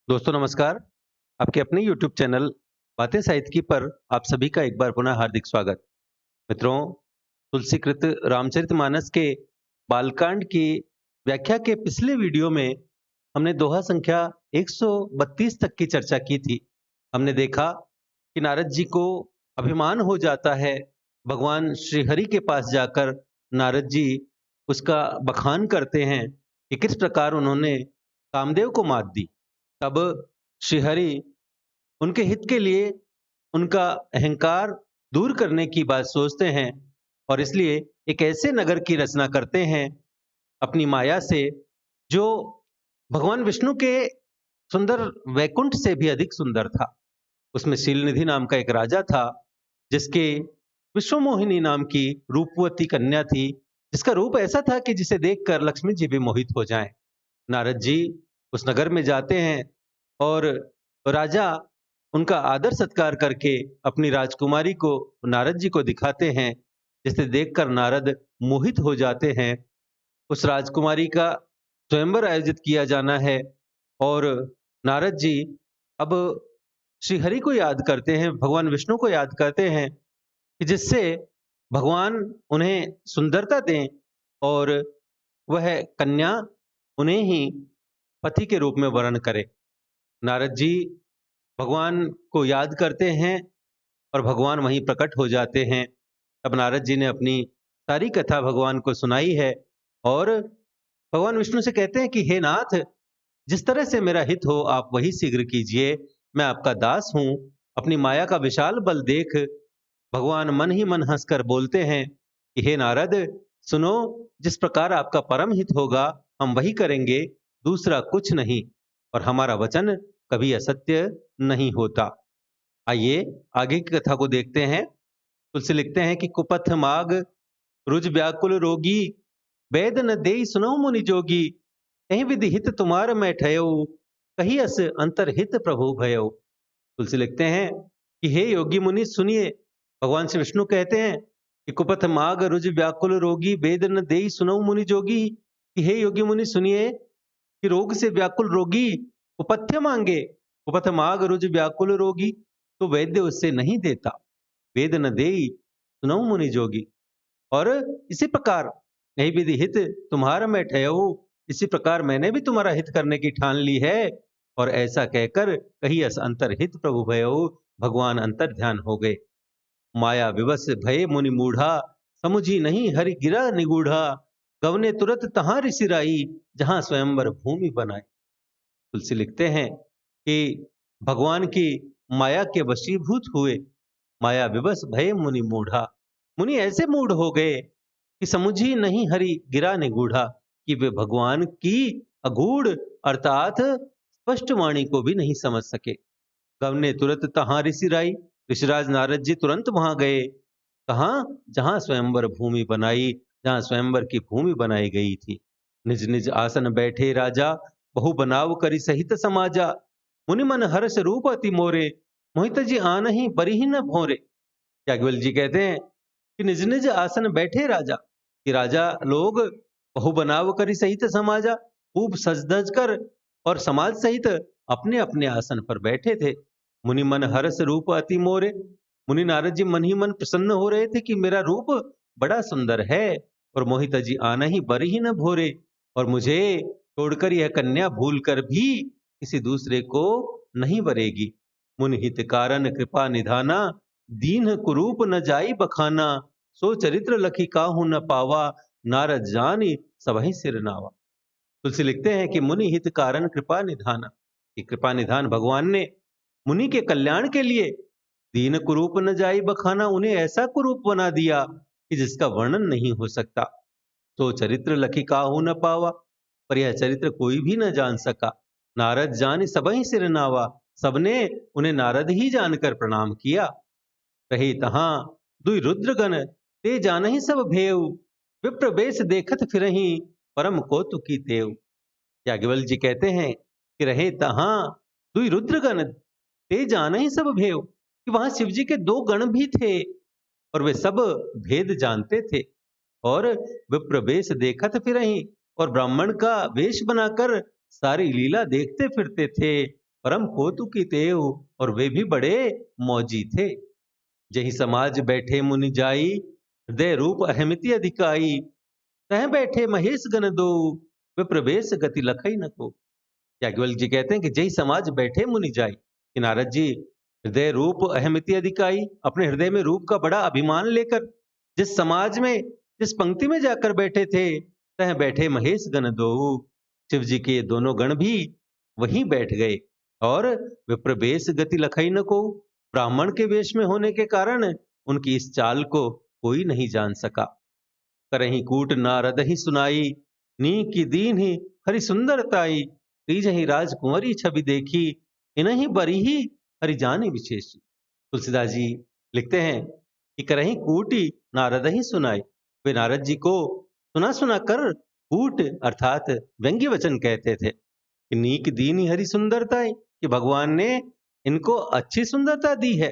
दोस्तों नमस्कार। आपके अपने YouTube चैनल बातें साहित्य की पर आप सभी का एक बार पुनः हार्दिक स्वागत। मित्रों, तुलसीकृत रामचरितमानस के बालकांड की व्याख्या के पिछले वीडियो में हमने दोहा संख्या 132 तक की चर्चा की थी। हमने देखा कि नारद जी को अभिमान हो जाता है। भगवान श्री हरि के पास जाकर नारद जी उसका बखान करते हैं कि किस प्रकार उन्होंने कामदेव को मात दी। तब श्रीहरि उनके हित के लिए उनका अहंकार दूर करने की बात सोचते हैं और इसलिए एक ऐसे नगर की रचना करते हैं अपनी माया से, जो भगवान विष्णु के सुंदर वैकुंठ से भी अधिक सुंदर था। उसमें शीलनिधि नाम का एक राजा था, जिसके विश्वमोहिनी नाम की रूपवती कन्या थी, जिसका रूप ऐसा था कि जिसे देखकर लक्ष्मी जी भी मोहित हो जाएं। नारद जी उस नगर में जाते हैं और राजा उनका आदर सत्कार करके अपनी राजकुमारी को नारद जी को दिखाते हैं, जिसे देखकर नारद मोहित हो जाते हैं। उस राजकुमारी का स्वयंवर आयोजित किया जाना है और नारद जी अब श्री हरि को याद करते हैं, भगवान विष्णु को याद करते हैं कि जिससे भगवान उन्हें सुंदरता दें और वह कन्या उन्हें ही पति के रूप में वर्ण करे। नारद जी भगवान को याद करते हैं और भगवान वहीं प्रकट हो जाते हैं। तब नारद जी ने अपनी सारी कथा भगवान को सुनाई है और भगवान विष्णु से कहते हैं कि हे नाथ, जिस तरह से मेरा हित हो आप वही शीघ्र कीजिए। मैं आपका दास हूँ। अपनी माया का विशाल बल देख भगवान मन ही मन हंसकर बोलते हैं कि हे नारद, सुनो, जिस प्रकार आपका परम हित होगा हम वही करेंगे, दूसरा कुछ नहीं, और हमारा वचन कभी असत्य नहीं होता। आइए आगे की कथा को देखते हैं। तुलसी लिखते हैं कि कुपथ माग रुज व्याकुल रोगी, वेद न देई सुनो मुनि जोगी, कहीं विधि हित तुम्हार मैं ठयो, कही अस अंतर हित प्रभु भयो। तुलसी लिखते हैं कि हे योगी मुनि सुनिए। भगवान श्री विष्णु कहते हैं कि कुपथ माग रुज व्याकुल रोगी, वेद न देई सुनो मुनि जोगी, कि हे योगी मुनि सुनिए कि रोग से व्याकुल रोगी उपथ्य मांगे, उपथ माग रुज व्याकुल रोगी, तो वैद्य उससे नहीं देता। वेद न देई सुनऊ मुनि जोगी। और इसी प्रकार यही विधि हित तुम्हारा मैं ठहऊ, इसी प्रकार मैंने भी तुम्हारा हित करने की ठान ली है। और ऐसा कहकर कही अस अंतर हित प्रभु भयो, भगवान अंतर ध्यान हो गए। माया विवश भय मुनि मूढ़ा, समुझी नहीं हरि गिरा निगूढ़ा, गवने तुरत तहां ऋषिराई, जहां स्वयंवर भूमि बनाई। तुलसी लिखते हैं कि भगवान की माया के वशीभूत हुए, माया विवश भय मुनि मूढ़ा। मुनि ऐसे मूढ़ हो गए कि समझी नहीं हरि गिरा निगूढ़ा, कि वे भगवान की अगूढ़ अर्थात स्पष्ट वाणी को भी नहीं समझ सके। गवने तुरंत तहां ऋषिराई, ऋषिराज नारद जी तुरंत वहां गए। कहाँ? जहां स्वयंवर भूमि बनाई, जहां स्वयंवर की भूमि बनाई गई थी। निज निज आसन बैठे राजा, बहु बनाव करी सहित समाजा, मुनि मन हर्ष रूप अति मोरे, मोहित जी आन ही बरी ही न भोरे। याज्ञवल्क्य जी कहते हैं कि निज निज आसन बैठे राजा, कि राजा लोग बहु बनाव करी सहित समाजा, खूब सज धज कर और समाज सहित अपने अपने आसन पर बैठे थे। मुनि मन हर्ष रूप अति मोरे, मुनि नारद जी मन ही मन प्रसन्न हो रहे थे कि मेरा रूप बड़ा सुंदर है। और मोहित जी आना ही बर ही न भोरे, और मुझे छोड़कर यह कन्या भूल कर भी किसी दूसरे को नहीं वरेगी। मुनि हित कारण कृपा निधाना, दीन कुरूप न जाई बखाना, सो चरित्र लखी काहू न पावा, नारद जानी सबहि सिर नावा। तुलसी लिखते हैं कि मुनि हित कारण कृपा निधाना, कि कृपा निधान भगवान ने मुनि के कल्याण के लिए दीन कुरूप न जाई बखाना, उन्हें ऐसा कुरूप बना दिया कि जिसका वर्णन नहीं हो सकता। तो चरित्र लखी काहू न पावा, पर यह चरित्र कोई भी न जान सका। नारद जान सबहि सिर नावा, सबने उन्हें नारद ही जानकर प्रणाम किया। रही तहां दुई रुद्रगण, ते जानहि सब भेव, विप्र बेश देखत फिरहि, परम कौतुकी तेव। याज्ञवल्क्य जी कहते हैं कि रहे तहां दुई रुद्रगण, ते जानहि सब भेव, कि वहां शिव जी के दो गण भी थे और वे सब भेद जानते थे। और विप्र वेश देखत फिरहि, और ब्राह्मण का वेश बनाकर सारी लीला देखते फिरते थे। परम कौतुकी तेव, और वे भी बड़े मौजी थे। जही समाज बैठे मुनि जाई, हृदय रूप अहमिति अधिकाई, तह बैठे महेश गण दो, वे प्रवेश गति लखई न को। याज्ञवल्क्य जी कहते हैं कि जय समाज बैठे मुनि जाई, कि नारद जी हृदय रूप अहमिति अधिकाई, अपने हृदय में रूप का बड़ा अभिमान लेकर जिस समाज में, जिस पंक्ति में जाकर बैठे थे, तह बैठे महेश गण दो, शिव जी के दोनों गण भी वहीं बैठ गए। और विप्रवेश गति लखई न को, ब्राह्मण के वेश में होने के कारण उनकी इस चाल को कोई नहीं जान सका। करही कूट नारद ही सुनाई, नी की दीन ही हरि सुंदरताई, तीजहि राजकुंवरी छवि देखी, इनहि बरी ही हरि जानी विशेष। तुलसीदास जी लिखते हैं कि करही कूटी नारद ही सुनाई, वे नारद जी को सुना सुना कर कूट अर्थात व्यंग्य वचन कहते थे कि नीक दीन ही हरि सुंदरताई, कि भगवान ने इनको अच्छी सुंदरता दी है।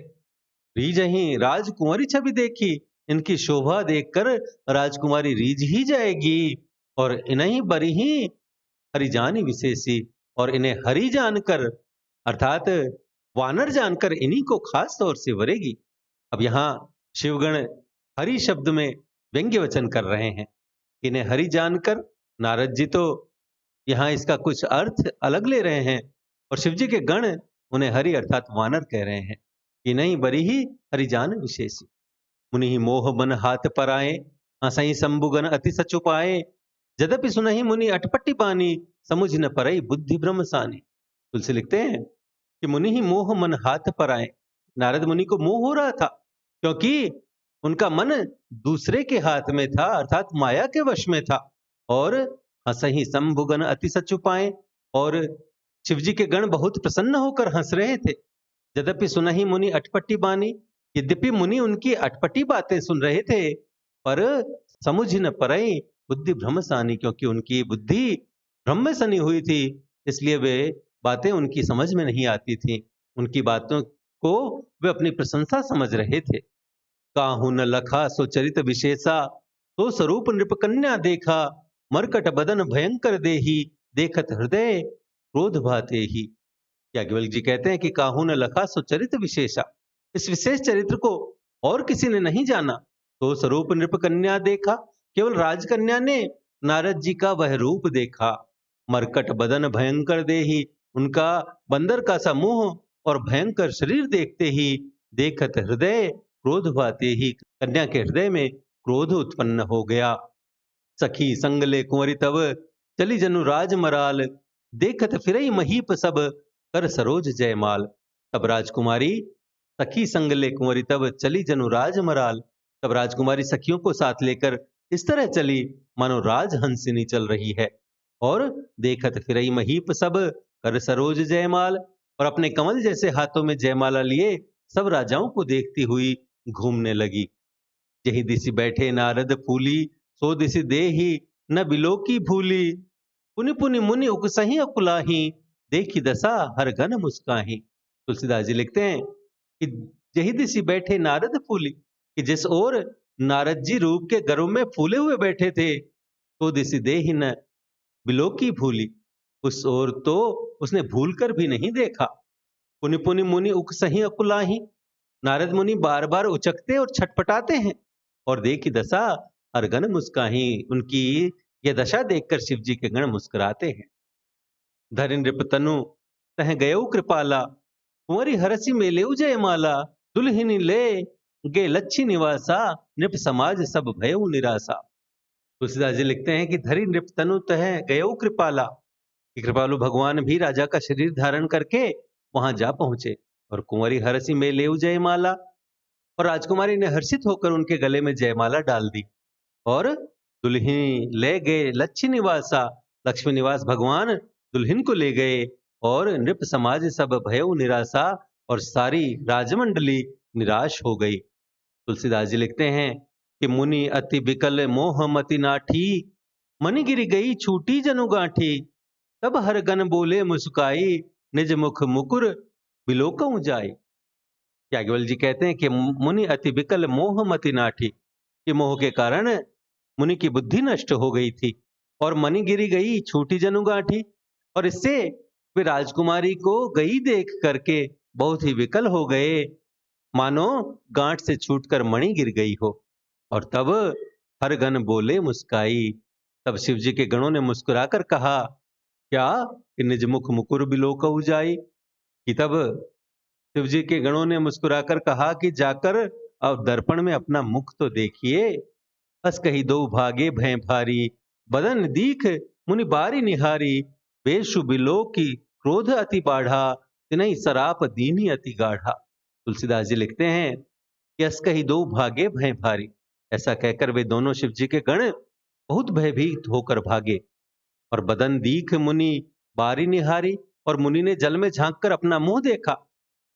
रीजही राजकुंवरी छवि देखी, इनकी शोभा देखकर राजकुमारी रीझ ही जाएगी। और इन्हीं बरी ही हरि जानी विशेषी, और इन्हें हरि जानकर अर्थात वानर जानकर इन्हीं को खास तौर से वरेगी। अब यहाँ शिवगण हरि शब्द में व्यंग्य वचन कर रहे हैं। इन्हें हरि जानकर, नारद जी तो यहाँ इसका कुछ अर्थ अलग ले रहे हैं, और शिव जी के गण उन्हें हरि अर्थात वानर कह रहे हैं कि नहीं बरी ही हरि जान विशेषी। मुनि ही मोह मन हाथ पर आए, हंसई शंभुगन अति सच उपाए, जदपि सुनहि मुनि अटपटी बानी, समुझ न परई बुद्धि ब्रह्म सानी। तुलसी लिखते हैं कि मुनि ही मोह मन हाथ पर आए, नारद मुनि को मोह हो रहा था क्योंकि उनका मन दूसरे के हाथ में था अर्थात माया के वश में था। और हंसही शंभुगन अति सच उपाए, और शिवजी के गण बहुत प्रसन्न होकर हंस रहे थे। यद्यपि सुनहि मुनि अटपटी बानी, यद्यपि मुनि उनकी अटपटी बातें सुन रहे थे, पर समुझ न परई बुद्धि भ्रम सानी, क्योंकि उनकी बुद्धि भ्रम में सनी हुई थी, इसलिए वे बातें उनकी समझ में नहीं आती थी। उनकी बातों को वे अपनी प्रशंसा समझ रहे थे। काहू न लखा सो चरित विशेषा, तो स्वरूप नृप कन्या देखा, मरकट बदन भयंकर देही, देखत हृदय क्रोध भाते ही। याज्ञवल्क्य जी कहते हैं कि काहू न लखा सो चरित विशेषा, इस विशेष चरित्र को और किसी ने नहीं जाना। तो स्वरूप नृप कन्या देखा, केवल राजकन्या ने नारद जी का वह रूप देखा। मरकट बदन भयंकर देही, उनका बंदर का सा मुंह और भयंकर शरीर देखते ही, देखत हृदय क्रोध भाते ही, कन्या के हृदय में क्रोध उत्पन्न हो गया। सखी संगले कुंवरी तब, चली जनु राज मराल, देखत फिरई महीप सब, कर सरोज जयमाल। तब राजकुमारी सखी संगले कुंवरी तब, चली जनु राज मराल, तब राजकुमारी सखियों को साथ लेकर इस तरह चली मानो राजहंसिनी चल रही है। और देखत फिरई महीप सब, कर सरोज जयमाल, और अपने कमल जैसे हाथों में जयमाला लिए सब राजाओं को देखती हुई घूमने लगी। यही दिशि बैठे नारद फूली, सो दिशि देही न बिलो की भूली, पुनि पुनि मुनि उकसही अकुलाही, देखी दशा हर घन मुस्काही। तुलसीदास जी लिखते हैं कि यही दिशि बैठे नारद फूली, कि जिस ओर नारद जी रूप के गर्व में फूले हुए बैठे थे, तो दिशि देही न बिलो की भूली, उस ओर तो उसने भूल कर भी नहीं देखा। पुनि पुनि मुनि उकसही अकुलाही, नारद मुनि बार बार उचकते और छटपटाते हैं। और देखी दशा हर गण मुस्काही, उनकी यह दशा देखकर शिव जी के गण मुस्कुराते हैं। धरि नृप तनु तह गयऊ कृपाला, कुंवरी हरसि मेलेऊ जयमाला, दुल्हिनी ले गे लच्छी निवासा, नृप समाज सब भयऊ निराशा। तुलसीदास जी लिखते हैं कि धरि नृप तनु तह गयऊ कृपाला, कि कृपालु भगवान भी राजा का शरीर धारण करके वहां जा पहुंचे। और कुंवरी हरसि मेलेऊ जयमाला, और राजकुमारी ने हर्षित होकर उनके गले में जयमाला डाल दी। और दुल्हिन ले गए लक्ष्मी निवासा, लक्ष्मी निवास भगवान दुल्हन को ले गए। और नृप समाज सब भयउ निराशा, और सारी राजमंडली निराश हो गई। तुलसीदास जी लिखते हैं कि मुनि अति विकल मोह मति नाठी, मनि गिरी गई छूटी जनु गांठी, तब हर गन बोले मुस्काई, निज मुख मुकुर बिलोकऊ जाई। याज्ञवल्क्य जी कहते हैं कि मुनि अति विकल मोह मति नाठी, कि मोह के कारण मुनि की बुद्धि नष्ट हो गई थी। और मनि गिरी गई छूटी जनु गांठी, और इससे वे राजकुमारी को गई देख करके बहुत ही विकल हो गए, मानो गांठ से छूटकर मणि गिर गई हो। और तब हर गण बोले मुस्काई। तब शिव जी के गणों ने मुस्कुराकर कहा, क्या कि निज मुख मुकुर बिलोकहु जाई। कि तब शिव जी के गणों ने मुस्कुराकर कहा कि जाकर अब दर्पण में अपना मुख तो देखिए। अस कही दो भागे भय भारी, बदन दीख मुनि बारी निहारी। बेशु बिलो की क्रोध अति बाढ़ा, तिनहि सराप दीनी अति गाढ़ा। तुलसीदास जी लिखते हैं कि अस कही दो भागे भय भारी। ऐसा कहकर वे दोनों शिव जी के गण बहुत भयभीत होकर भागे। और बदन दीख मुनि बारी निहारी, और मुनि ने जल में झांक कर अपना मुंह देखा।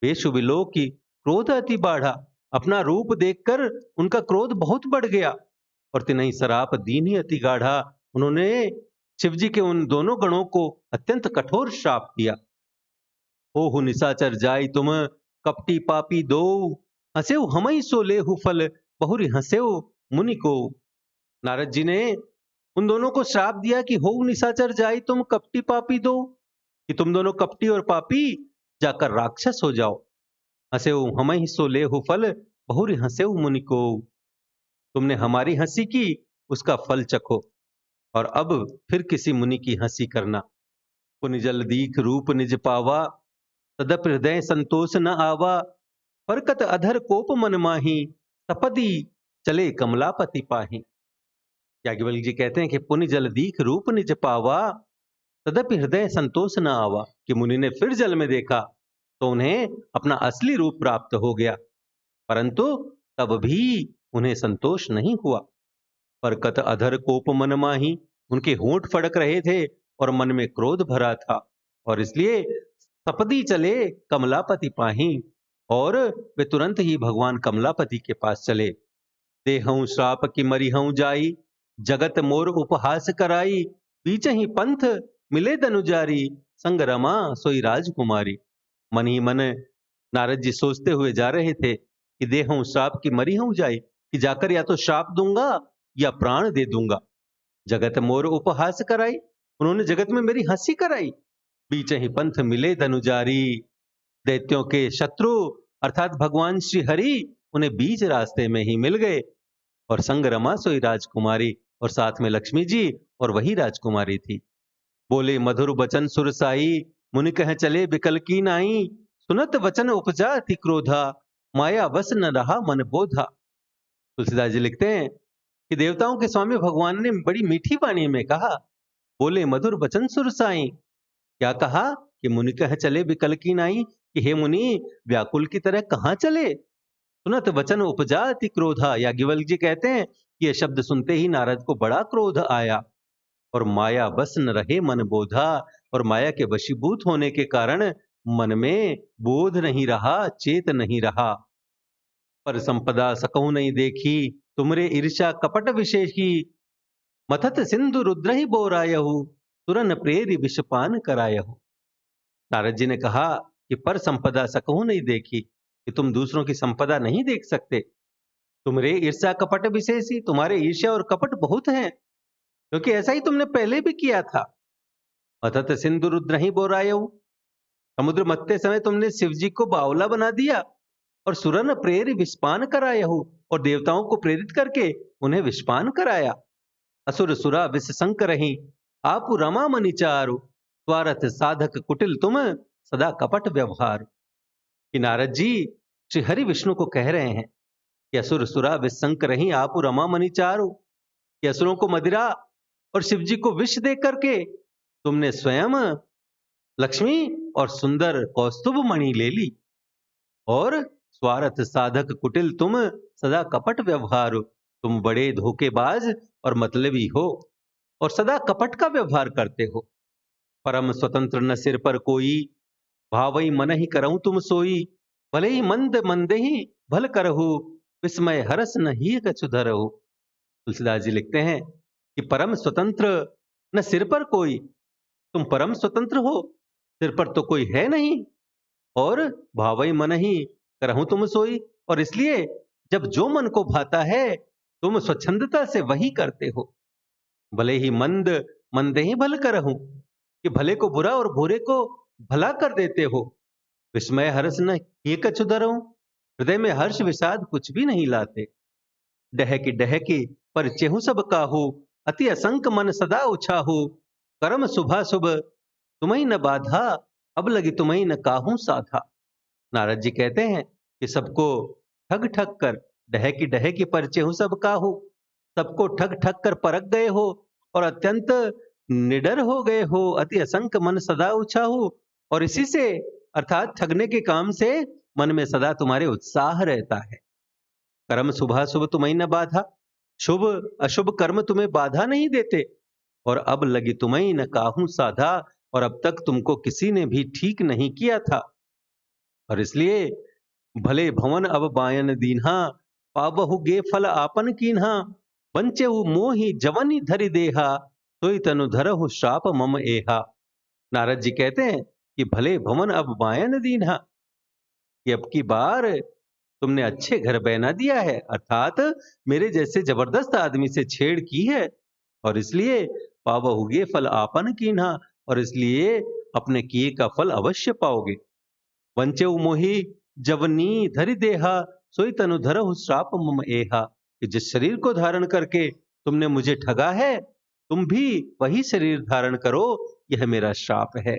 बेशु बिलो की क्रोध अति बाढ़ा, अपना रूप देखकर उनका क्रोध बहुत बढ़ गया। और तिनहि सराप दीनी अति गाढ़ा, उन्होंने शिव जी के उन दोनों गणों को अत्यंत कठोर श्राप दिया। ओहु निशाचर जाई तुम कपटी पापी दो, हंसेउ हमई सो लेहु फल, बहुरी हंसेउ मुनि को। नारद जी ने उन दोनों को श्राप दिया कि हो निशाचर जाई तुम कपटी पापी दो, कि तुम दोनों कपटी और पापी जाकर राक्षस हो जाओ। हंसेउ हमई सो लेहु फल, बहुरी हंसेउ मुनि को। तुमने हमारी हंसी की, उसका फल चखो, और अब फिर किसी मुनि की हंसी करना। पुनि जल दीख रूप निज पावा, तदप हृदय संतोष न आवा। फरकत अधर कोप मन माही, सपदी चले कमलापति पाही। याज्ञवल्क्य जी कहते हैं कि पुनि जल दीख रूप निज पावा, तदपि हृदय संतोष न आवा। कि मुनि ने फिर जल में देखा तो उन्हें अपना असली रूप प्राप्त हो गया, परंतु तब भी उन्हें संतोष नहीं हुआ। फरकत अधर कोप मन माही, उनके होंठ फड़क रहे थे और मन में क्रोध भरा था, और इसलिए सपदी चले कमलापति पाही, और वे तुरंत ही भगवान कमलापति के पास चले। देहऊं श्राप की मरिहऊं जाई, जगत मोर उपहास कराई। बीच ही पंथ मिले दनुजारी, संग रमा सोई राजकुमारी। मन ही मन नारद जी सोचते हुए जा रहे थे कि देहऊं श्राप की मरिहऊं जाई, कि जाकर या तो श्राप दूंगा या प्राण दे दूंगा। जगत मोर उपहास कराई, उन्होंने जगत में मेरी हंसी कराई। बीच ही पंथ मिले धनुजारी, दैत्यों के शत्रु अर्थात भगवान श्री हरि उन्हें बीच रास्ते में ही मिल गए। और संग रमा सोई राजकुमारी, और साथ में लक्ष्मी जी और वही राजकुमारी थी। बोले मधुर बचन सुरसाई, मुनि कह चले बिकल की नाई। सुनत वचन उपजा अति क्रोधा, माया बस न रहा मन बोधा। तुलसीदास जी लिखते हैं कि देवताओं के स्वामी भगवान ने बड़ी मीठी वाणी में कहा, बोले मधुर बचन सुरसाई। क्या कहा कि मुनि कह चले विकल की नाई, कि हे मुनि व्याकुल की तरह कहां चले। सुनत वचन उपजा अति क्रोधा। याज्ञवल्क्य जी कहते हैं कि यह शब्द सुनते ही नारद को बड़ा क्रोध आया। और माया बस न रहे मन बोधा, और माया के वशीभूत होने के कारण मन में बोध नहीं रहा, चेत नहीं रहा। पर संपदा सकहु नहीं देखी, तुमरे ईर्षा कपट विशेषी। मथत सिंधु रुद्र ही बोरायहु, तुरन प्रेरि विषपान करायहु। नारद जी ने कहा कि पर संपदा सकहु नहीं देखी, कि तुम दूसरों की संपदा नहीं देख सकते। तुम्हारे ईर्ष्या कपट विशेषी, तुम्हारे ईर्ष्या और कपट बहुत हैं, क्योंकि ऐसा ही तुमने पहले भी किया था। अथत सिंधु रुद्र ही बोरायहु, समुद्र मथते समय तुमने शिव जी को बावला बना दिया। और सुरन प्रेरि विषपान करायहु, और देवताओं को प्रेरित करके उन्हें विषपान कराया। असुर सुरा विष संक रही, आप रमा मनि चारु। स्वार्थ साधक कुटिल तुम, सदा कपट व्यवहार। कि नारद जी श्री हरि विष्णु को कह रहे हैं कि असुर सुरा विष संक रही, आप रमा मनि चारु। कि असुरों को मदिरा और शिव जी को विष दे करके तुमने स्वयं लक्ष्मी और सुंदर कौस्तुभ मणि ले ली। और स्वार्थ साधक कुटिल तुम, सदा कपट व्यवहार। तुम बड़े धोखेबाज और मतलबी हो, और सदा कपट का व्यवहार करते हो। परम स्वतंत्र न सिर पर कोई, भावई मन ही करऊं तुम सोई। भले ही मंद मंदे ही भल करहु, विस्मय हरस न ही कछु धरहु। तुलसीदास जी लिखते हैं कि परम स्वतंत्र न सिर पर कोई, तुम परम स्वतंत्र हो, सिर पर तो कोई है नहीं। और भावई मन ही करहूं तुम सोई, और इसलिए जब जो मन को भाता है तुम स्वच्छंदता से वही करते हो। भले ही मंद मंदे ही भल करहूं, कि भले को बुरा और बुरे को भला कर देते हो। विस्मय हर्ष न ये कछु धरो, हृदय में हर्ष विषाद कुछ भी नहीं लाते। डहकी पर चेहु सब काहू, अति असंक मन सदा उछाहू। कर्म शुभा शुभ तुम्हें न बाधा, अब लगी तुम्हें न काहू साधा। नारद जी कहते हैं कि सबको ठग ठग कर, डहकी पर चेहु सब काहू, सबको ठग ठग कर परख गए हो और अत्यंत निडर हो गए हो। अति असंक मन सदा उछाहू, और इसी से अर्थात ठगने के काम से मन में सदा तुम्हारे उत्साह रहता है। कर्म शुभाशुभ तुम्हें न बाधा, शुभ अशुभ कर्म तुम्हें बाधा नहीं देते। और अब लगी तुम्हें न काहू साधा, और अब तक तुमको किसी ने भी ठीक नहीं किया था। और इसलिए भले भवन अब बायन दीन्हा, पावहु गे फल आपन कीन्हा। बंचेहु मोहि जवनी धरि देहा, सोई तनु धरहु श्राप मम एहा। नारद जी कहते हैं कि भले भवन अब बायन दीन्हा, कि अब की बार तुमने अच्छे घर बना दिया है, अर्थात मेरे जैसे जबरदस्त आदमी से छेड़ की है, और इसलिए पावहुगे फल आपन कीन्हा, और इसलिए अपने किए का फल अवश्य पाओगे। वंचे मोहि जवनी धरि देहा, सोई तनु धरहु श्राप मम एहा। कि जिस शरीर को धारण करके तुमने मुझे ठगा है, तुम भी वही शरीर धारण करो, यह मेरा श्राप है।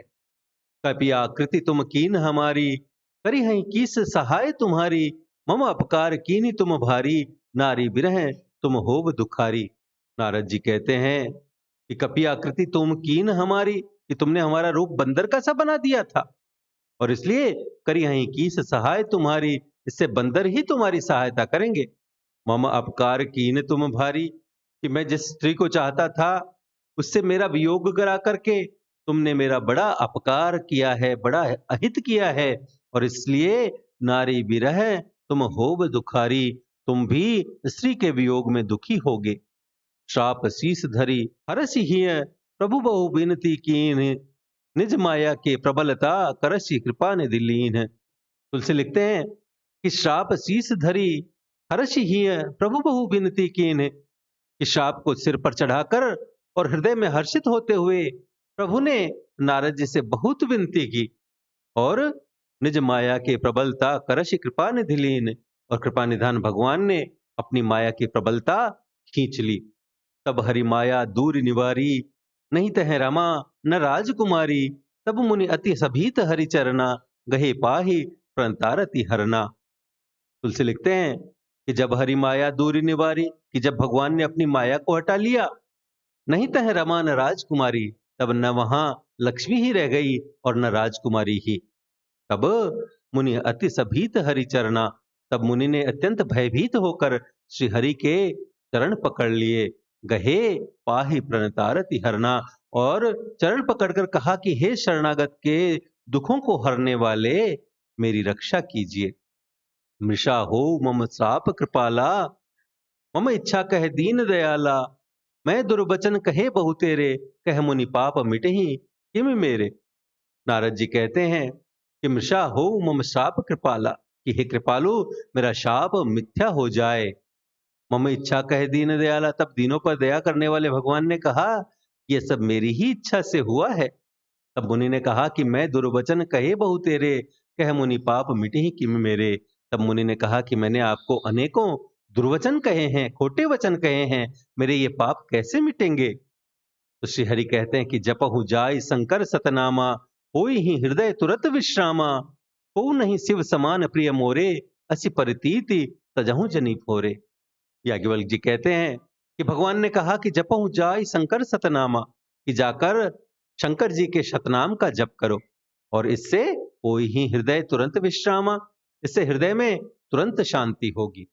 कपि आकृति तुम कीन हमारी, करी हई किस सहाय तुम्हारी। मम अपकार कीनी तुम भारी, नारी बिरह तुम होव दुखारी। नारद जी कहते हैं कि कपि आकृति तुम कीन हमारी, कि तुमने हमारा रूप बंदर का सा बना दिया था, और इसलिए करी हई कीस सहाय तुम्हारी, इससे बंदर ही तुम्हारी सहायता करेंगे। मम अपकार कीन तुम भारी, कि मैं जिस स्त्री को चाहता था उससे मेरा वियोग करा करके तुमने मेरा बड़ा अपकार किया है, बड़ा अहित किया है, और इसलिए नारी बिरह तुम होव दुखारी, तुम भी स्त्री के वियोग में दुखी होगे। श्राप शीस धरी हरसि हिय, प्रभु बहु बिनती कीन। निज माया के प्रबलता करसि कृपा निधि लीन। तुलसी लिखते हैं कि श्राप शीस धरी हरसि हिय, प्रभु बहु बिनती कीन। कि श्राप को सिर पर चढ़ाकर और हृदय में हर्षित होते हुए प्रभु ने नारद जी से बहुत विनती की, और निज माया के प्रबलता करशि कृपा निधि लीन, और कृपा निधान भगवान ने अपनी माया की प्रबलता खींच ली। तब हरि माया दूर निवारी, नहीं तह रमा न राजकुमारी। तब मुनि अति सभीत हरि चरना, गहे पाही प्रणतारति हरना। तुलसी लिखते हैं कि जब हरि माया दूरी निवारी, कि जब भगवान ने अपनी माया को हटा लिया, नहीं तह रमा न राजकुमारी, तब न वहां लक्ष्मी ही रह गई और न राजकुमारी ही। तब मुनि अति सभीत हरि चरना, तब मुनि ने अत्यंत भयभीत होकर श्री हरि के चरण पकड़ लिए। गहे पाहि प्रणतारति हरना, और चरण पकड़कर कहा कि हे शरणागत के दुखों को हरने वाले, मेरी रक्षा कीजिए। मृषा हो मम श्राप कृपाला, मम इच्छा कह दीन दयाला। मैं दुर्वचन कहे बहु तेरे, कह मुनि पाप मिटहि किम मेरे। नारद जी कहते हैं कि मृषा हो मम शाप कृपाला, कि हे कृपालु मेरा शाप मिथ्या हो जाए। मम इच्छा कह दीन दयाला, तब दीनों पर दया करने वाले भगवान ने कहा यह सब मेरी ही इच्छा से हुआ है। तब मुनि ने कहा कि मैं दुर्वचन कहे बहु तेरे, कह मुनि पाप मिटे किम मेरे। तब मुनि ने कहा कि मैंने आपको अनेकों दुर्वचन कहे हैं, खोटे वचन कहे हैं, मेरे ये पाप कैसे मिटेंगे। तो श्री हरि कहते हैं कि जपहु जाय शंकर सतनामा, होई ही हृदय तुरत विश्रामा। हो नहीं शिव समान प्रिय मोरे, असी परितीति तजहु जनी फोरे। याज्ञवल्क्य जी कहते हैं कि भगवान ने कहा कि जपहु जाय शंकर सतनामा, कि जाकर शंकर जी के शतनाम का जप करो, और इससे कोई ही हृदय तुरंत विश्रामा, इससे हृदय में तुरंत शांति होगी।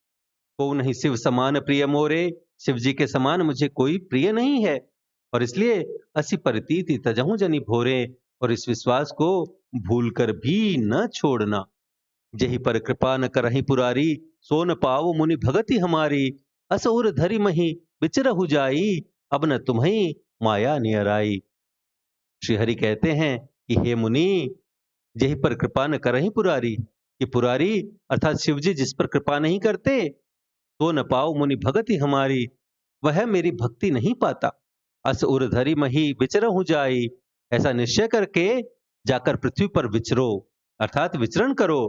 को नहीं शिव समान प्रिय मोरे, शिव जी के समान मुझे कोई प्रिय नहीं है, और इसलिए असी परितीति तजहु जनी भोरे, और इस विश्वास को भूलकर भी न छोड़ना। जही पर कृपा न करहि पुरारी, सो न पाव मुनि भगति हमारी। असुर धरि मही विचरहु जाई, अब न तुम्हें माया नियराई। श्री हरि कहते हैं कि हे मुनि, जही पर कृपा न करहि पुरारी, कि पुरारी अर्थात शिव जी जिस पर कृपा नहीं करते, तो न पाओ मुनि भगति हमारी, वह मेरी भक्ति नहीं पाता। अस उर धरि मही विचरहु जाई, ऐसा निश्चय करके जाकर पृथ्वी पर विचरो, अर्थात विचरण करो।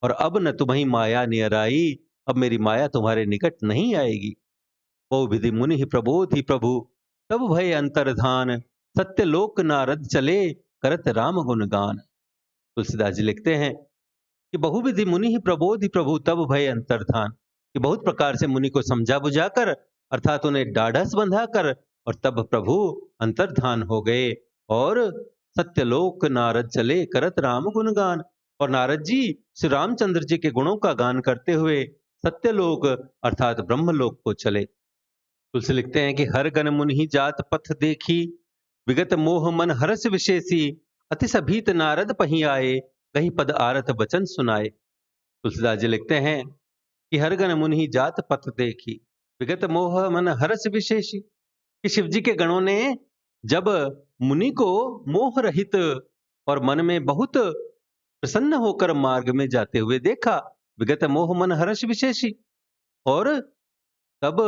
और अब न तुम्हें माया नियर आई, अब मेरी माया तुम्हारे निकट नहीं आएगी। बहु विधि मुनि ही प्रबोधि प्रभु, तब भय अंतर्धान, सत्य लोक नारद चले, करत राम गुणगान। तुलसीदास जी लिखते हैं कि बहुविधि मुनि ही प्रबोधि प्रभु, तब भय अंतर्धान, कि बहुत प्रकार से मुनि को समझा बुझाकर, अर्थात उन्हें ढाढ़स बंधाकर, और तब प्रभु अंतर्धान हो गए। और सत्यलोक नारद चले, करत राम गुणगान। और नारद जी श्री रामचंद्र जी के गुणों का गान करते हुए सत्यलोक अर्थात ब्रह्मलोक को चले। तुलसी लिखते हैं कि हर गण मुनि जात पथ देखी, विगत मोह मन हरस विशेषी, अति सभीत नारद पही आए, कही पद आरत वचन सुनाए। तुलसीदास जी लिखते हैं कि हर गण मुनि जात पथ देखी, विगत मोह मन हरस विशेषी, कि शिव जी के गणों ने जब मुनि को मोह रहित और मन में बहुत प्रसन्न होकर मार्ग में जाते हुए देखा, विगत मोह मन हर्ष विशेषी, और तब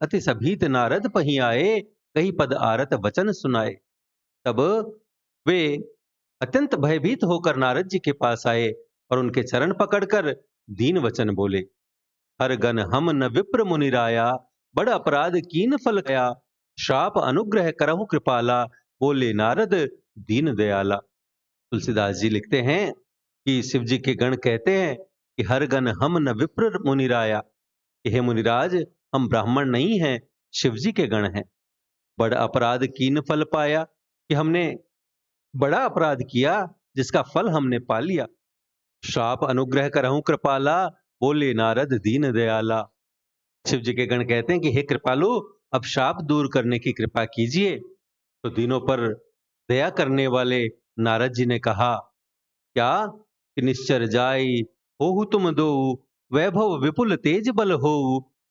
अति सभीत नारद पही आए, कही पद आरत वचन सुनाए। तब वे अत्यंत भयभीत होकर नारद जी के पास आए और उनके चरण पकड़कर दीन वचन बोले। हर गन हम न विप्र मुनिराया, बड़ अपराध कीन फल गया, श्राप अनुग्रह करहु कृपाला, बोले नारद दीन दयाला। तुलसीदास जी लिखते हैं कि शिव जी के गण कहते हैं कि हर गण हम न विप्र मुनिराया, हे मुनिराज हम ब्राह्मण नहीं हैं, शिव जी के गण हैं। बड़ अपराध कीन फल पाया, कि हमने बड़ा अपराध किया जिसका फल हमने पा लिया। श्राप अनुग्रह करहु कृपाला, बोले नारद दीन दयाला। शिव जी के गण कहते हैं कि हे कृपालु, अब शाप दूर करने की कृपा कीजिए। तो दीनों पर दया करने वाले नारद जी ने कहा, क्या कि निश्चर जाई होहु तुम दो, वैभव विपुल तेज बल हो,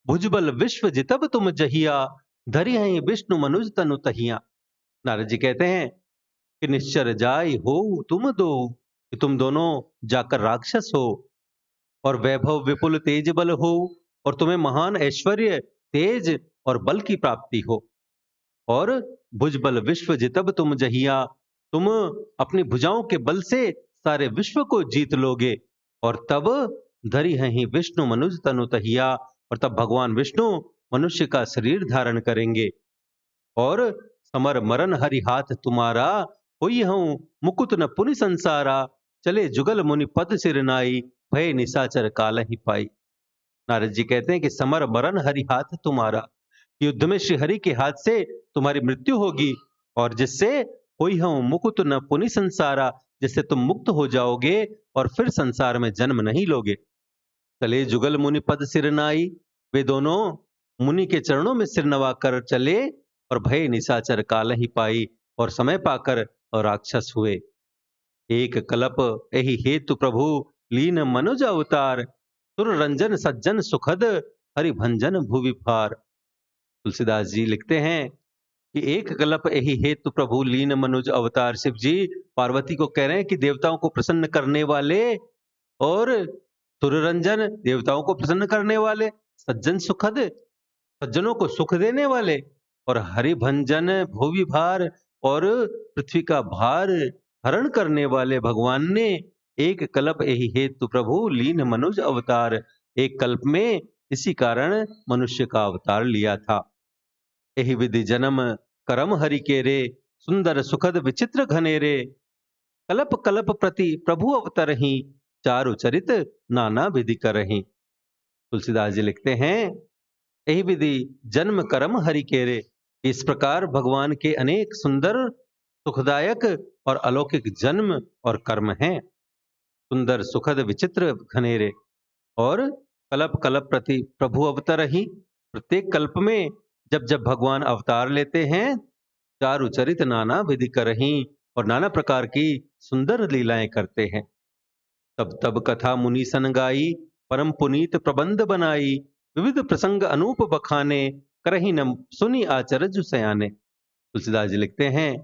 भुजबल विश्व जितब तुम जहिया, धरि हैं विष्णु मनुज तनु तहिया। नारद जी कहते हैं कि निश्चर जाई हो तुम दो, कि तुम दोनों जाकर राक्षस हो, और वैभव विपुल तेज बल हो, और तुम्हें महान ऐश्वर्य तेज और बल की प्राप्ति हो, और भुजबल विश्व जितब तुम जहिया, तुम अपनी भुजाओं के बल से सारे विश्व को जीत लोगे। और तब धरि हैं विष्णु मनुज तनु तहिया, और तब भगवान विष्णु मनुष्य का शरीर धारण करेंगे। और समर मरण हरि हाथ तुम्हारा, होई हूं मुकुत न पुनि संसारा, चले जुगल मुनि पद सिर नाई, भय निशाचर काल ही पाई। नारद जी कहते हैं कि समर मरण हरि हाथ तुम्हारा, युद्ध में श्री हरि के हाथ से तुम्हारी मृत्यु होगी, और जिससे होई हूं मुकुत न पुनि संसारा, जिससे तुम मुक्त हो जाओगे और फिर संसार में जन्म नहीं लोगे। चले जुगल मुनि पद सिर नाई, वे दोनों मुनि के चरणों में सिर नवाकर चले, और भय निशाचर काल ही पाई, और समय पाकर और राक्षस हुए। एक कलप एहि हेतु प्रभु, लीन मनुज अवतार, सुर रंजन सज्जन सुखद, हरि भंजन भुवि भार। तुलसीदास जी लिखते हैं कि एक कल्प यही हेतु प्रभु लीन मनुज अवतार। शिव जी पार्वती को कह रहे हैं कि देवताओं को प्रसन्न करने वाले, और सुररंजन देवताओं को प्रसन्न करने वाले, सज्जन सुखद सज्जनों को सुख देने वाले, और हरिभंजन भुवि भार, और पृथ्वी का भार हरण करने वाले भगवान ने एक कल्प यही हेतु प्रभु लीन मनुज अवतार, एक कल्प में इसी कारण मनुष्य का अवतार लिया था। यही विधि जन्म करम हरि के रे, सुंदर सुखद विचित्र घनेरे, कलप कलप प्रति प्रभु अवतरहि, चारु चरित नाना विधि करहि। तुलसीदास जी लिखते हैं यही विधि जन्म कर्म हरि के रे, इस प्रकार भगवान के अनेक सुंदर सुखदायक और अलौकिक जन्म और कर्म हैं। सुंदर सुखद विचित्र घनेरे, और कल्प कल्प प्रति प्रभु अवतरहि, प्रत्येक कल्प में जब जब भगवान अवतार लेते हैं, चारु चरित नाना विधि करहि, और नाना प्रकार की सुंदर लीलाएं करते हैं। तब तब कथा मुनि सन गाई, परम पुनीत प्रबंध बनाई, विविध प्रसंग अनूप बखाने, करहि न सुनि आचरज सयाने। तुलसीदास जी लिखते हैं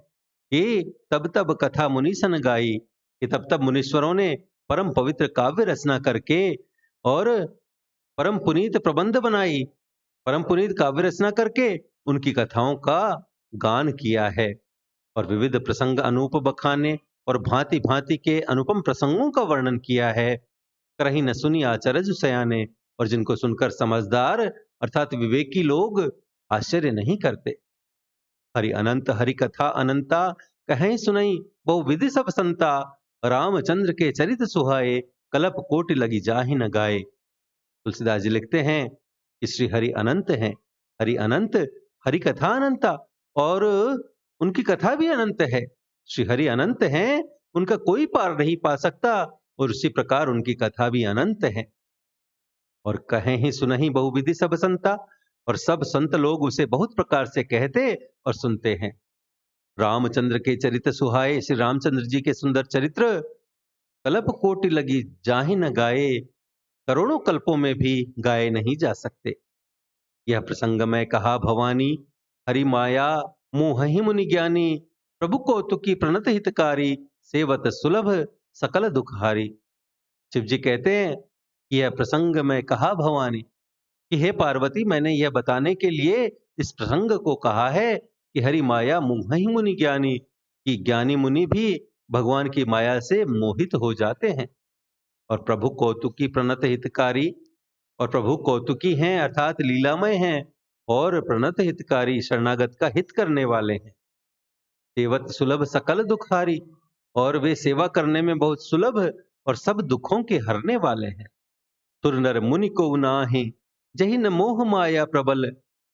कि तब तब कथा मुनि सन गाई, कि तब तब मुनीश्वरों ने परम पवित्र काव्य रचना करके और परम पुनीत प्रबंध बनाई, परम पुनीत काव्य रचना करके उनकी कथाओं का गान किया है, और विविध प्रसंग अनूप बखाने, और भांति भांति के अनुपम प्रसंगों का वर्णन किया है। करही न सुनी आचरज सयाने, और जिनको सुनकर समझदार अर्थात विवेकी लोग आश्चर्य नहीं करते। हरि अनंत हरि कथा अनंता, कहीं सुनई बहु विधि सब संता। रामचंद्र के चरित सुहाए, कलप कोटि लगी जाहि न गाए। तुलसीदास जी लिखते हैं कि श्री हरि अनंत हैं, हरि अनंत, हरि कथा अनंता, और उनकी कथा भी अनंत है। श्री हरि अनंत हैं, उनका कोई पार नहीं पा सकता, और उसी प्रकार उनकी कथा भी अनंत है। और कहें ही सुनहि बहुविधि सब संता, और सब संत लोग उसे बहुत प्रकार से कहते और सुनते हैं। रामचंद्र के चरित्र सुहाए, श्री रामचंद्र जी के सुंदर चरित्र कल्प कोटि लगी जाहि न गाए, करोड़ों कल्पों में भी गाए नहीं जा सकते। यह प्रसंग में कहा भवानी, हरि माया मोहि मुनि ज्ञानी। प्रभु कौतुकी प्रणत हितकारी, सेवत सुलभ सकल दुखहारी। शिव जी कहते हैं कि यह प्रसंग में कहा भवानी कि हे पार्वती, मैंने यह बताने के लिए इस प्रसंग को कहा है कि हरि माया मोहि मुनि ज्ञानी, कि ज्ञानी मुनि भी भगवान की माया से मोहित हो जाते हैं। और प्रभु कौतुकी प्रणत हितकारी, और प्रभु कौतुकी हैं अर्थात लीलामय हैं, और प्रणत हितकारी शरणागत का हित करने वाले हैं। सेवत सुलभ सकल दुखारी, और वे सेवा करने में बहुत सुलभ और सब दुखों के हरने वाले हैं। तुर नर मुनि को नाहि, जहि न मोह माया प्रबल।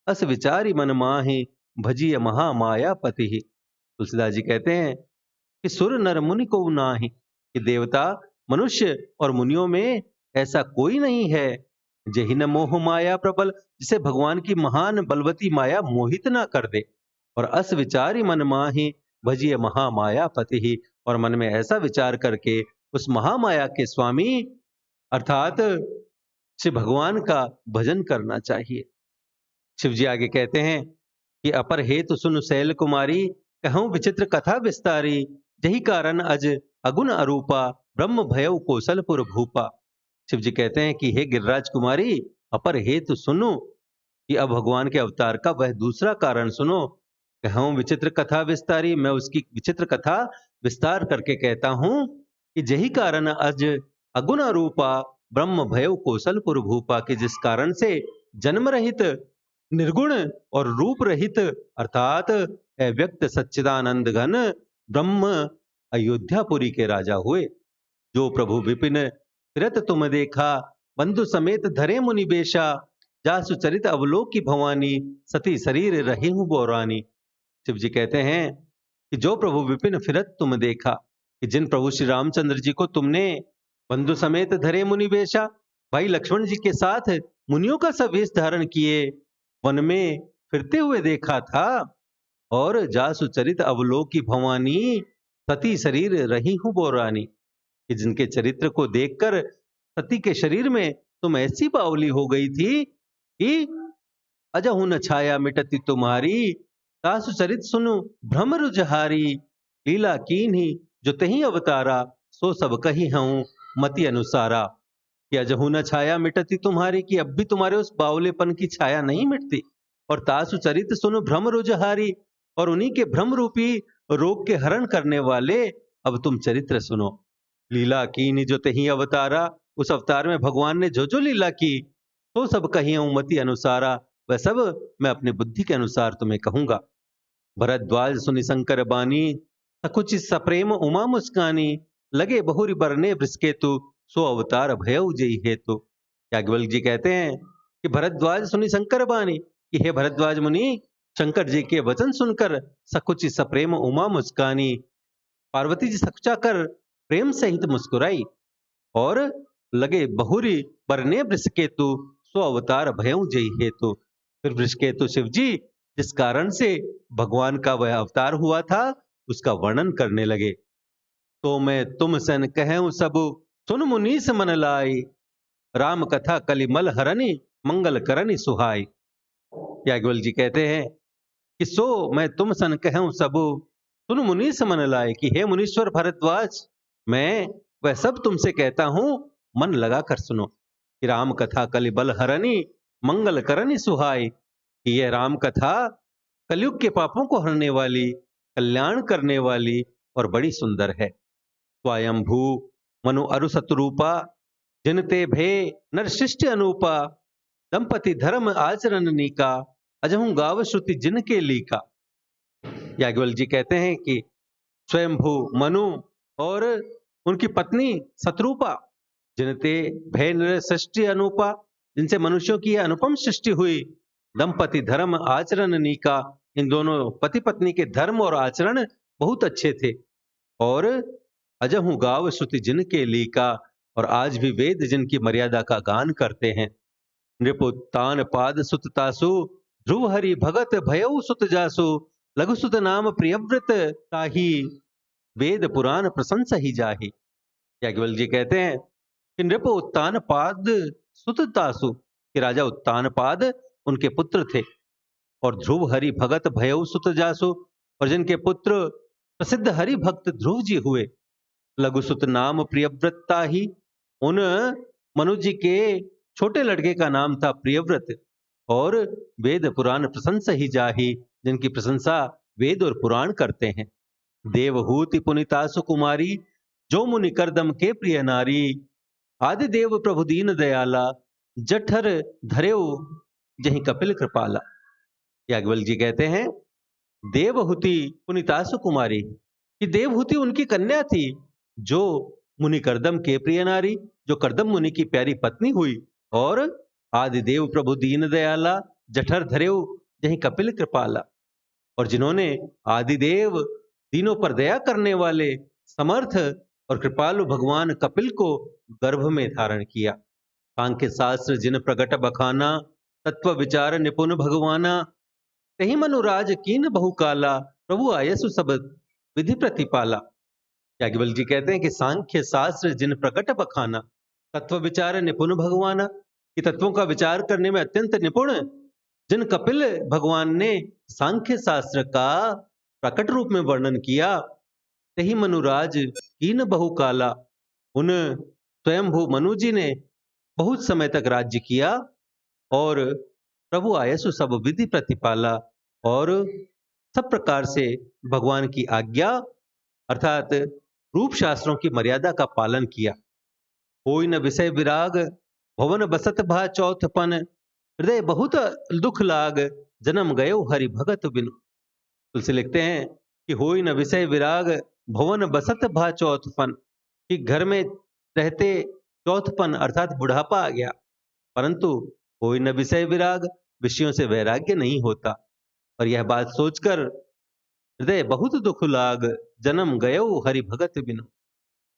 अस विचारी मन माहि, भजिय महामाया पति। तुलसीदास जी कहते हैं कि सुर नर मुनि को नाहि, कि देवता मनुष्य और मुनियों में ऐसा कोई नहीं है, जहि न मोह माया प्रबल, जिसे भगवान की महान बलवती माया मोहित ना कर दे। और अस विचारी मन माहि, भजिय महामाया पति, और मन में ऐसा विचार करके उस महामाया के स्वामी अर्थात श्री भगवान का भजन करना चाहिए। शिव जी आगे कहते हैं कि अपर हेतु सुन शैल कुमारी, कहूं विचित्र कथा विस्तारी। यही कारण अज अगुण अरूपा, ब्रह्म भयउ कौशलपुर भूपा। शिव जी कहते हैं कि हे गिरिराज कुमारी, अपर हेतु सुनो, कि अब भगवान के अवतार का वह दूसरा कारण सुनो। कहूं विचित्र कथा विस्तारी, मैं उसकी विचित्र कथा विस्तार करके कहता हूं कि यही कारण अज अगुण अरूपा, ब्रह्म भयउ कौशलपुर भूपा, के जिस कारण से जन्म रहित, निर्गुण और रूप रहित अर्थात अव्यक्त सच्चिदानंद घन ब्रह्म अयोध्यापुरी के राजा हुए। जो प्रभु विपिन फिरत तुम देखा, बंधु समेत धरे मुनि बेशा। जासु चरित अवलोक की भवानी, सती शरीर रही हूं बोरानी। शिव जी कहते हैं कि जो प्रभु विपिन फिरत तुम देखा, कि जिन प्रभु श्री रामचंद्र जी को तुमने बंधु समेत धरे मुनि बेशा, भाई लक्ष्मण जी के साथ मुनियों का सा वेश धारण किए वन में फिरते हुए देखा था। और जासु चरित अवलोक की भवानी, सती शरीर रही हूं बोरानी, कि जिनके चरित्र को देखकर सती के शरीर में तुम ऐसी बावली हो गई थी कि अजहु न छाया मिटती तुम्हारी। तासु चरित सुनु भ्रम रुजहारी, लीला कीन्ही जो तही अवतारा। सो सब कही हूं मति अनुसारा। कि अजहु न छाया मिटती तुम्हारी, कि अब भी तुम्हारे उस बावलेपन की छाया नहीं मिटती। और तासु चरित सुनु भ्रम रुजहारी, और उन्हीं के भ्रम रूपी रोग के हरण करने वाले अब तुम चरित्र सुनो। लीला कीन्ही जो तही अवतारा, उस अवतार में भगवान ने जो जो लीला की, तो सब कही हूं मति अनुसारा, वह सब मैं अपनी बुद्धि के अनुसार तुम्हें कहूंगा। भरद्वाज सुनि शंकर बानी, सकुच सप्रेम उमा मुस्कानी। लगे बहुरी बरने वृषकेतु, सो अवतार भयउ जेहि हेतु। याज्ञवल्क्य जी कहते हैं कि भरद्वाज सुनि शंकर बानी, कि हे भरद्वाज मुनि, शंकर जी के वचन सुनकर सकुच सप्रेम उमा मुस्कानी, पार्वती जी सकुचा कर प्रेम सहित मुस्कुराई। और लगे बहुरी बरने वृषकेतु, सो अवतार भयउ जेहि हेतु। फिर वृषकेतु शिव जी जिस कारण से भगवान का वह अवतार हुआ था, उसका वर्णन करने लगे। तो मैं तुम सन कहूं सब, सुन मुनीस मन लाई। राम कथा कलिमल हरनि, मंगल करनि सुहाई। याज्ञवल्क्य जी कहते हैं कि सो मैं तुम सन कहूं सब, सुन मुनीस मन लाए, कि हे मुनीश्वर भरद्वाज, मैं वह सब तुमसे कहता हूं, मन लगाकर सुनो। कि राम कथा कलिबल हरनि, मंगल करनि सुहाई, कि यह राम कथा कलयुग के पापों को हरने वाली, कल्याण करने वाली और बड़ी सुंदर है। स्वयंभू मनु अरु सतरूपा जिनते भे नर शिष्ट अनूपा दंपति धर्म आचरण नीका अजहू गाव श्रुति जिनके लीका। याज्ञवल्क्य जी कहते हैं कि स्वयंभू मनु और उनकी पत्नी शत्रुपा जिनते भय नर सृष्टि अनूपा जिनसे मनुष्यों की अनुपम सृष्टि हुई। दंपति धर्म आचरण नीका इन दोनों पति पत्नी के धर्म और आचरण बहुत अच्छे थे। और अजहू गाव श्रुति जिनके लीका और आज भी वेद जिनकी मर्यादा का गान करते हैं। नृपुत्तान पाद सुततासु ध्रुव हरि भगत भयउ सुत जासु लघु सुत नाम प्रियव्रत ताही वेद पुराण प्रशंसा ही जाही। याज्ञवल्क्य जी कहते हैं कि नृप उत्तान पाद सुततासु कि राजा उत्तान पाद उनके पुत्र थे और ध्रुव हरि भगत भयउ सुत जासु और जिनके पुत्र प्रसिद्ध हरि भक्त ध्रुव जी हुए। लघुसुत नाम प्रियव्रता ही उन मनु जी के छोटे लड़के का नाम था प्रियव्रत। और वेद पुराण प्रशंसा ही जाही जिनकी प्रशंसा वेद और पुराण करते हैं। देवहूति पुनितासु कुमारी जो मुनि करदम के प्रिय नारी आदि देव प्रभु दीन दयाला जठर धरेऊ जही कपिल कृपाला। याज्ञवल्क्य जी कहते हैं देवहूति पुनितासु कुमारी कि देवहूति उनकी कन्या थी जो मुनि करदम के प्रिय नारी जो करदम मुनि की प्यारी पत्नी हुई। और आदिदेव प्रभु दीन दयाला जठर धरेऊ जही कपिल कृपाला और जिन्होंने आदिदेव दीनों पर दया करने वाले समर्थ और कृपालु भगवान कपिल को गर्भ में धारण किया। सांख्य शास्त्र जिन प्रगट बखाना तत्व विचार निपुण भगवाना तही मनुराज कीन बहुकाला प्रभु आयसु सब विधि प्रतिपाला। याज्ञवल्क्य जी कहते हैं कि सांख्य शास्त्र जिन प्रकट बखाना तत्व विचार निपुण भगवाना कि तत्वों का विचार करने में अत्यंत निपुण जिन कपिल भगवान ने सांख्य शास्त्र का प्रकट रूप में वर्णन किया। तही मनुराज कीन बहुकाला उन स्वयंभू मनु जी ने बहुत समय तक राज्य किया। और प्रभु आयसु सब विधि प्रतिपाला और सब प्रकार से भगवान की आज्ञा अर्थात रूप शास्त्रों की मर्यादा का पालन किया। कोई न विषय विराग भवन बसत भा चौथपन हृदय बहुत दुख लाग जन्म गयो हरि भगत बिनु। तुलसी लिखते हैं कि होई न विषय विराग भवन बसत भा चौथपन कि घर में रहते चौथपन अर्थात बुढ़ापा आ गया परंतु कोई न विषय विराग विषयों से वैराग्य नहीं होता। और यह बात सोचकर हृदय बहुत दुख लाग जन्म गयो हरि भगत बिनु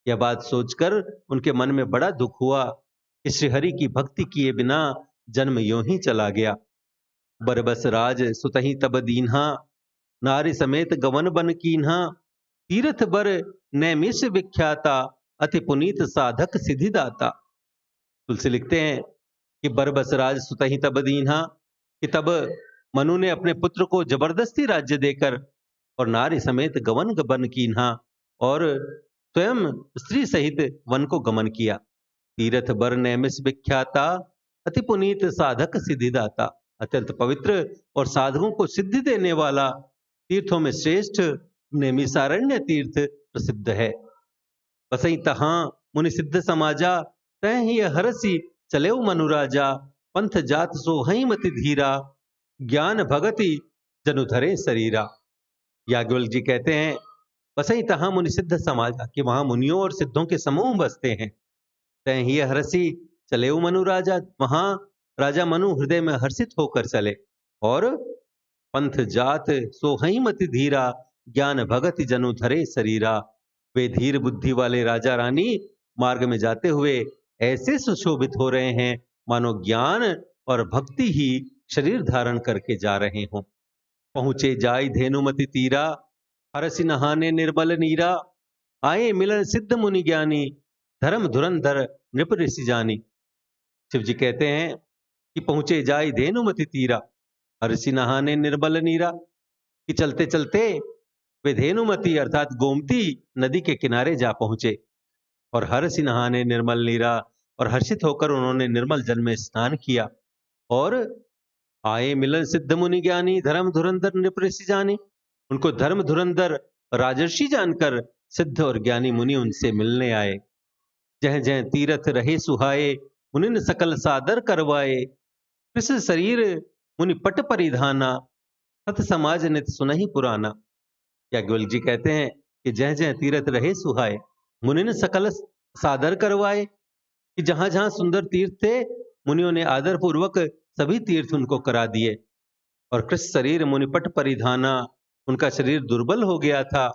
यह बात सोचकर उनके मन में बड़ा दुख हुआ कि श्री हरि की भक्ति किए बिना जन्म यूं ही चला गया। बरबस राज सुतही तब दीन्हा नारी समेत गवन बन कीन्हा तीर्थ बर नैमिष विख्याता अति पुनीत साधक सिद्धिदाता। तुलसी लिखते हैं कि बरबस राज सुतही तब दीन्हा कि तब मनु ने अपने पुत्र को जबरदस्ती राज्य देकर और नारी समेत गवन बन कीन्हा और स्वयं स्त्री सहित वन को गमन किया। तीर्थ बर नैमिष विख्याता अति पुनीत साधक सिद्धिदाता अत्यंत पवित्र और साधकों को सिद्धि देने वाला तीर्थों में श्रेष्ठ नैमिषारण्य तीर्थ प्रसिद्ध है। बसई तहां मुनि सिद्ध समाजा तह ही हरसी चले मनुराजा पंथ जात सो हई मति धीरा ज्ञान भगति जनु धरे शरीरा। याज्ञवल्क्य जी कहते हैं बसई तहां मुनि सिद्ध समाजा कि वहां मुनियों और सिद्धों के समूह बसते हैं। तय ही हरसी चले मनु राजा वहां राजा मनु हृदय में हर्षित होकर चले। और पंथ जात सोहई मति धीरा ज्ञान भगति जनु धरे शरीरा वे धीर बुद्धि वाले राजा रानी मार्ग में जाते हुए ऐसे सुशोभित हो रहे हैं मानो ज्ञान और भक्ति ही शरीर धारण करके जा रहे हों। पहुंचे जाय धेनुमति तीरा हरसि नहाने निर्मल नीरा आए मिलन सिद्ध मुनि ज्ञानी धर्म धुरंधर नृप ऋषि जानी। शिव जी कहते हैं कि पहुंचे जाय धेनुमति तीरा हरसि नहाने निर्मल नीरा कि चलते चलते वे धेनुमती अर्थात गोमती नदी के किनारे जा पहुंचे और हरसि नहाने निर्मल नीरा और हर्षित होकर उन्होंने निर्मल जल में स्नान किया। और आए मिलन सिद्ध मुनि ज्ञानी धर्म धुरंधर नृप ऋषि जानी उनको धर्म धुरंधर राजर्षि जानकर सिद्ध और ज्ञानी मुनि उनसे मिलने आए। जह जह तीरथ रहे सुहाए, मुनिन सकल सादर करवाए। कृष शरीर मुनि पट परिधाना, सत समाज नित सुनहि पुराना। याज्ञवल्क्य जी कहते हैं कि जह जह तीरथ रहे सुहाए, मुनिन सकल सादर करवाए, कि जहां जहां सुंदर तीर्थ थे, मुनियों ने आदर पूर्वक सभी तीर्थ उनको करा दिए। और कृष शरीर मुनिपट परिधाना, उनका शरीर दुर्बल हो गया था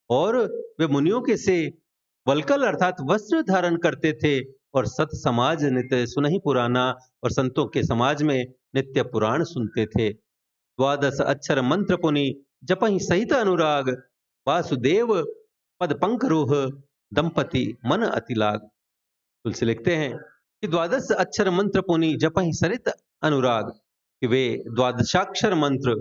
और वे मुनियों के से वल्कल अर्थात वस्त्र धारण करते थे। और सत समाज नित्य सुनहि पुराना, और संतों के समाज में नित्य पुराण सुनते थे। द्वादश अक्षर मंत्र पुनि जपहि सहित अनुराग, वासुदेव पद पंकरोह दंपति मन अति लाग। तुलसी लिखते हैं कि द्वादश अक्षर मंत्र पुनि जपहि सरित अनुराग, कि वे द्वादशाक्षर मंत्र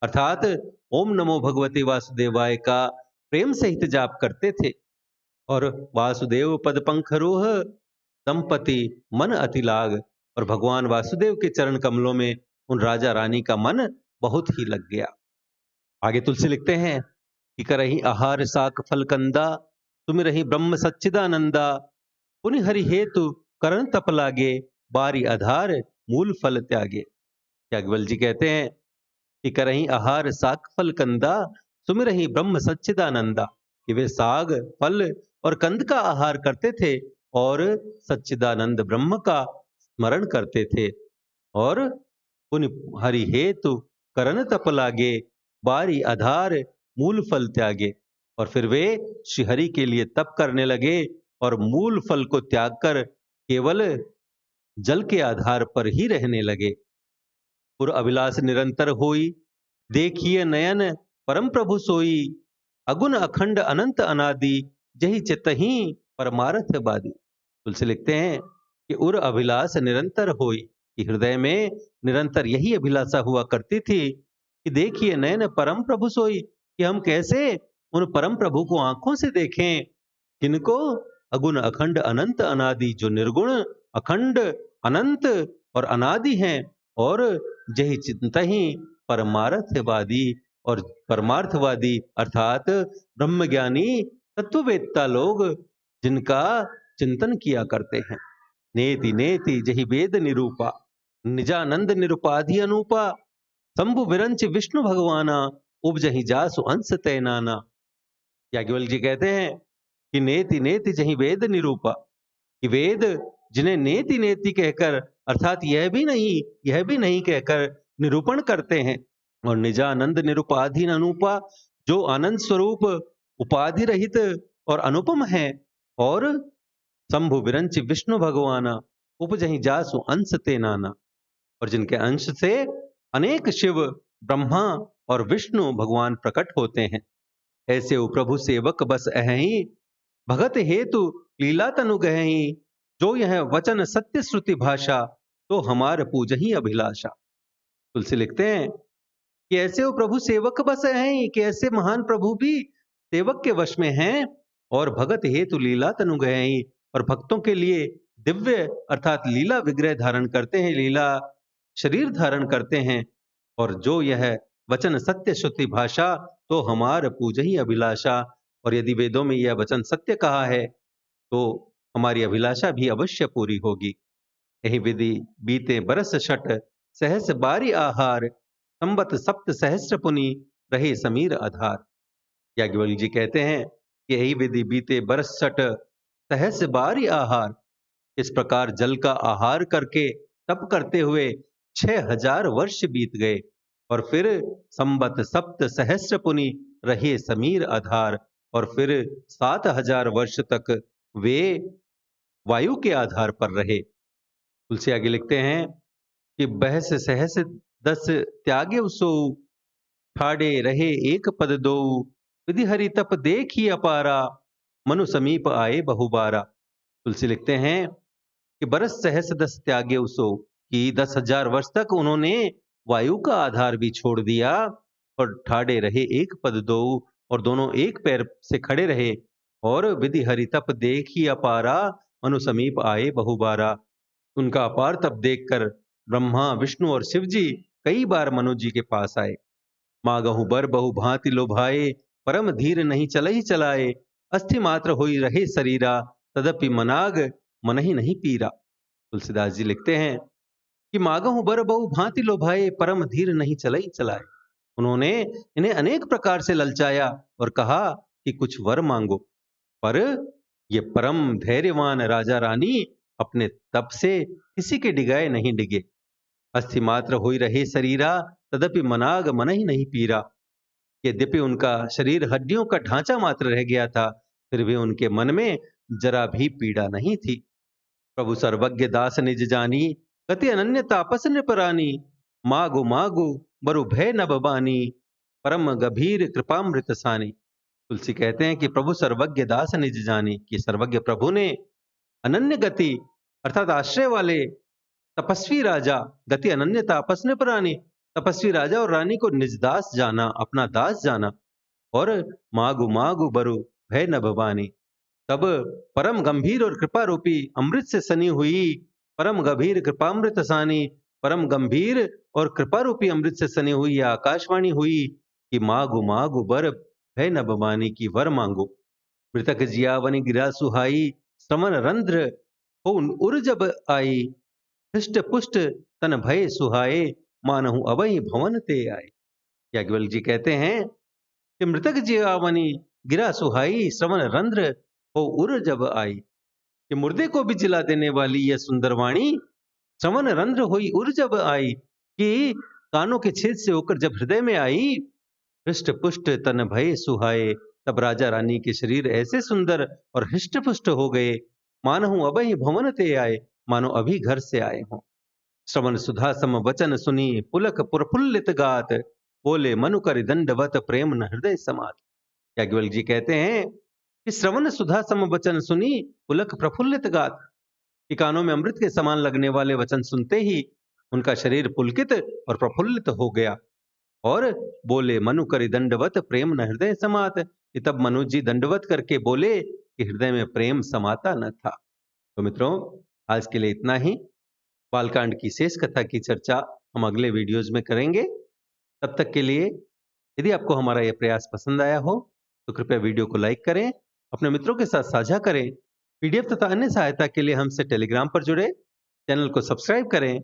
अर्थात ओम नमो भगवते वासुदेवाय का प्रेम सहित जाप करते थे। और वासुदेव पद पंखरोह दंपति मन अति लाग, और भगवान वासुदेव के चरण कमलों में उन राजा रानी का मन बहुत ही लग गया। आगे तुलसी लिखते हैं कि करहि आहार साक फल कंदा, तुम रही ब्रह्म सच्चिदानंदा। पुनि हरि हेतु करण तप लागे, बारी आधार मूल फल त्यागे। याज्ञवल्क्य जी कहते हैं कि करहि आहार साक फल कंदा, सुमिर रही ब्रह्म सच्चिदानंदा, कि वे साग फल और कंद का आहार करते थे और सच्चिदानंद ब्रह्म का स्मरण करते थे। और पुनि हरि हेतु करण तप लागे, बारी आधार मूल फल त्यागे। और फिर वे श्रीहरि के लिए तप करने लगे और मूल फल को त्याग कर केवल जल के आधार पर ही रहने लगे। पुर अभिलाष निरंतर होई, देखिए नयन परम प्रभु सोई। अगुण अखंड अनंत अनादि, जही चितहि परमारथ बादी। तुलसी लिखते हैं कि उर अभिलाष निरंतर होई, कि हृदय में निरंतर यही अभिलाषा हुआ करती थी कि देखिए नयन परम प्रभु सोई, कि हम कैसे उन परम प्रभु को आंखों से देखें। किनको? अगुण अखंड अनंत अनादि, जो निर्गुण अखंड अनंत और अनादि हैं। और जही चिंतहि परमार्थवादी, और परमार्थवादी अर्थात ब्रह्मज्ञानी तत्ववेत्ता लोग जिनका चिंतन किया करते हैं। नेति नेति जही वेद निरूपा, निजानंद निरुपाधि अनूपा। शंभु विरंच विष्णु भगवाना, उपजहि जासु अंश तैनाना। याज्ञवल्क्य जी कहते हैं कि नेति नेति जही वेद निरूपा, कि वेद जिन्हें नेति नेति कहकर अर्थात यह भी नहीं कहकर निरूपण करते हैं। और निजानंद निरुपाधीन अनूपा, जो आनंद स्वरूप उपाधि रहित और अनुपम है। और शंभु विरंच विष्णु भगवाना, उपजहि जासु अंश ते नाना, और जिनके अंश से अनेक शिव ब्रह्मा और विष्णु भगवान प्रकट होते हैं। ऐसे वो प्रभु सेवक बस अहि, भगत हेतु लीला तनु गहि। जो यह वचन सत्य श्रुति भाषा, तो हमार पूजहि अभिलाषा। तुलसी लिखते हैं कि ऐसे वो प्रभु सेवक बस हैं, कि ऐसे महान प्रभु भी सेवक के वश में हैं। और भगत हेतु लीला तनु गए, और भक्तों के लिए दिव्य अर्थात लीला विग्रह धारण करते हैं, लीला शरीर धारण करते हैं। और जो यह वचन सत्य श्रुति भाषा, तो हमार पूजहि अभिलाषा। और यदि वेदों में यह वचन सत्य कहा है, तो हमारी अभिलाषा भी अवश्य पूरी होगी। यही विधि बीते बरस छठ, सहस बारी आहार। संबत सप्त सहस्र पुनि, रहे समीर आधार। याज्ञवल्क्य जी कहते हैं कि यही विधि बीते बरस छठ, सहस बारी आहार। इस प्रकार जल का आहार करके तप करते हुए 6000 वर्ष बीत गए। और फिर संबत सप्त सहस्र पुनि, रहे समीर आधार। और फिर 7000 वर्ष तक वे वायु के आधार पर रहे। तुलसी आगे लिखते हैं कि बहस सहस दस त्यागे सो, ठाड़े रहे एक पद दो। विधि हरि तप देखी अपारा, मनु समीप आए बहुबारा। तुलसी लिखते हैं कि बरस सहस दस त्यागे उसो, कि 10,000 वर्ष तक उन्होंने वायु का आधार भी छोड़ दिया। और ठाड़े रहे एक पद दो, और दोनों एक पैर से खड़े रहे। और विधि हरि तप देखी अपारा, मनु समीप आए बहुबारा। उनका अपार तप देखकर ब्रह्मा विष्णु और शिव जी कई बार मनु जी के पास आए। मागहु बर बहु भांति लोभाए, परम धीर नहीं चलहि चलाए। अस्थि मात्र होई रहे शरीरा, तदपि मनाग मन ही नहीं पीरा। तुलसीदास जी लिखते हैं कि मागहु बर बहु भांति लोभाए, परम धीर नहीं चलई चलाए। उन्होंने इन्हें अनेक प्रकार से ललचाया और कहा कि कुछ वर मांगो, पर ये परम धैर्यवान राजा रानी अपने तप से किसी के डिगाए नहीं डिगे। अस्थि मात्र होई रहे शरीरा, तदपि मनाग मन ही नहीं पीरा। यद्यपि उनका शरीर हड्डियों का ढांचा मात्र रह गया था, फिर भी उनके मन में जरा भी पीड़ा नहीं थी। प्रभु सर्वज्ञ दास निज जानी, गति अनन्य तापस नृपरानी। मागु मागु बरु भय न बबानी, परम गंभीर कृपामृत सानी। तुलसी कहते हैं कि प्रभु सर्वज्ञ दास निज जानी, कि सर्वज्ञ प्रभु ने अनन्य गति अर्थात आश्रय वाले तपस्वी राजा, गति अनन्य तापस नृपरानी, तपस्वी राजा और रानी को निज दास जाना, अपना दास जाना। और मागु मागु बरु भय न भवानी, तब परम गंभीर और कृपा रूपी अमृत से सनी हुई, परम गंभीर कृपामृत सानी, परम गंभीर और कृपा रूपी अमृत से सनी हुई यह आकाशवाणी हुई कि मागु मागु बर भय न भवानी, की वर मांगो। मृतक जियावनी गिरा सुहाई, श्रवण रंध्र हो उर जब आई। हृष्ट पुष्ट तन भय सुहाए, मानहु अवहि भवन ते आए। याज्ञवल्क्य जी कहते हैं कि मृतक जियावनी गिरा सुहाई, श्रवण रंध्र हो उर जब आई। कि मुर्दे को भी जिला देने वाली यह सुंदर वाणी श्रवण रंध्र हुई उर जब आई, कि कानों के छेद से होकर जब हृदय में आई। हृष्ट पुष्ट तन भय सुहाए, तब राजा रानी के शरीर ऐसे सुंदर और हृष्ट पुष्ट हो गए, मानहु अबहि भवन ते आए, मानो अभी घर से आए हों। श्रवण सुधा सम वचन सुनी, पुलक प्रफुल्लित गात, बोले मनु कर दंडवत प्रेम न हृदय समात। याज्ञवल्क्य जी कहते हैं कि श्रवण सुधा सम वचन सुनी, पुलक प्रफुल्लित गात, कि कानों में अमृत के समान लगने वाले वचन सुनते ही उनका शरीर पुलकित और प्रफुल्लित हो गया। और बोले मनु करि दंडवत प्रेम न हृदय समात, कि तब मनु जी दंडवत करके बोले कि हृदय में प्रेम समाता न था। तो मित्रों, आज के लिए इतना ही। बालकांड की शेष कथा की चर्चा हम अगले वीडियोज में करेंगे। तब तक के लिए यदि आपको हमारा यह प्रयास पसंद आया हो तो कृपया वीडियो को लाइक करें, अपने मित्रों के साथ साझा करें। पीडीएफ तथा अन्य सहायता के लिए हमसे टेलीग्राम पर जुड़े, चैनल को सब्सक्राइब करें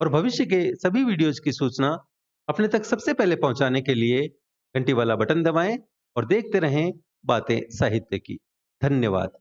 और भविष्य के सभी वीडियोज की सूचना अपने तक सबसे पहले पहुंचाने के लिए घंटी वाला बटन दबाएं और देखते रहें बातें साहित्य की। धन्यवाद।